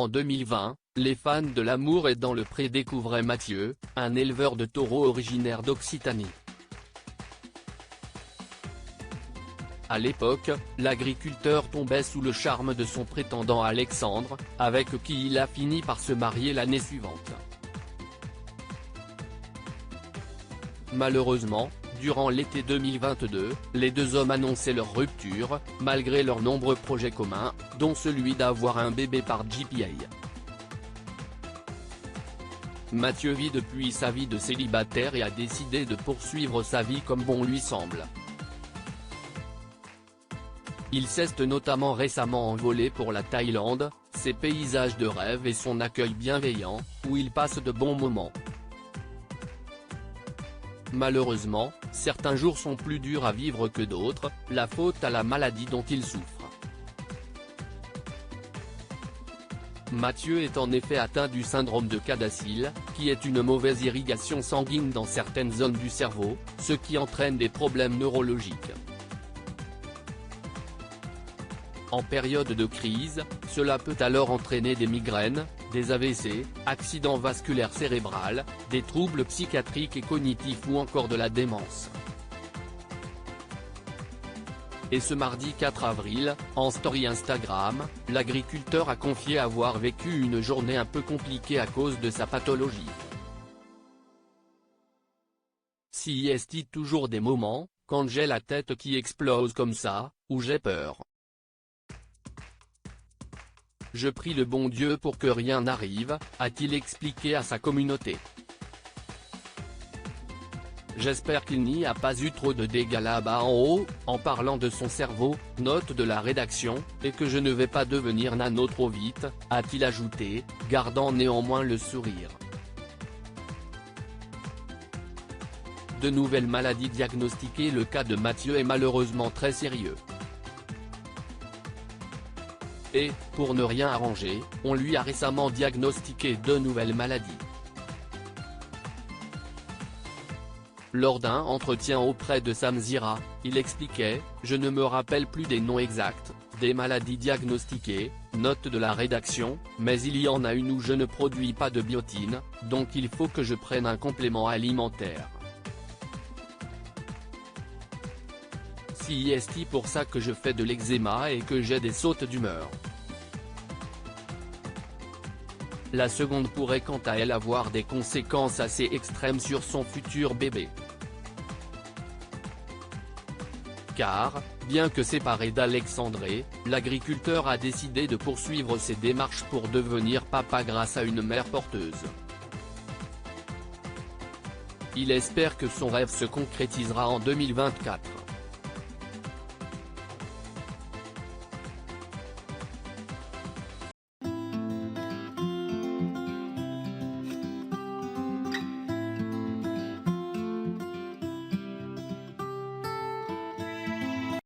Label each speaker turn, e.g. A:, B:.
A: En 2020, les fans de l'amour et dans le pré découvraient Mathieu, un éleveur de taureaux originaire d'Occitanie. À l'époque, l'agriculteur tombait sous le charme de son prétendant Alexandre, avec qui il a fini par se marier l'année suivante. Malheureusement, durant l'été 2022, les deux hommes annonçaient leur rupture, malgré leurs nombreux projets communs, dont celui d'avoir un bébé par GPA. Mathieu vit depuis sa vie de célibataire et a décidé de poursuivre sa vie comme bon lui semble. Il s'est notamment récemment envolé pour la Thaïlande, ses paysages de rêve et son accueil bienveillant, où il passe de bons moments. Malheureusement, certains jours sont plus durs à vivre que d'autres, la faute à la maladie dont il souffre. Mathieu est en effet atteint du syndrome de Cadacil, qui est une mauvaise irrigation sanguine dans certaines zones du cerveau, ce qui entraîne des problèmes neurologiques. En période de crise, cela peut alors entraîner des migraines, des AVC, accidents vasculaires cérébraux, des troubles psychiatriques et cognitifs ou encore de la démence. Et ce mardi 4 avril, en story Instagram, l'agriculteur a confié avoir vécu une journée un peu compliquée à cause de sa pathologie. Si est-il toujours des moments, quand j'ai la tête qui explose comme ça, où j'ai peur. Je prie le bon Dieu pour que rien n'arrive, a-t-il expliqué à sa communauté. J'espère qu'il n'y a pas eu trop de dégâts là-bas en haut, en parlant de son cerveau, note de la rédaction, et que je ne vais pas devenir nano trop vite, a-t-il ajouté, gardant néanmoins le sourire. De nouvelles maladies diagnostiquées. Le cas de Mathieu est malheureusement très sérieux. Et, pour ne rien arranger, on lui a récemment diagnostiqué 2 nouvelles maladies. Lors d'un entretien auprès de Samzira, il expliquait « Je ne me rappelle plus des noms exacts, des maladies diagnostiquées, note de la rédaction, mais il y en a une où je ne produis pas de biotine, donc il faut que je prenne un complément alimentaire. C'est pour ça que je fais de l'eczéma et que j'ai des sautes d'humeur. » La seconde pourrait quant à elle avoir des conséquences assez extrêmes sur son futur bébé. Car, bien que séparé d'Alexandre, l'agriculteur a décidé de poursuivre ses démarches pour devenir papa grâce à une mère porteuse. Il espère que son rêve se concrétisera en 2024.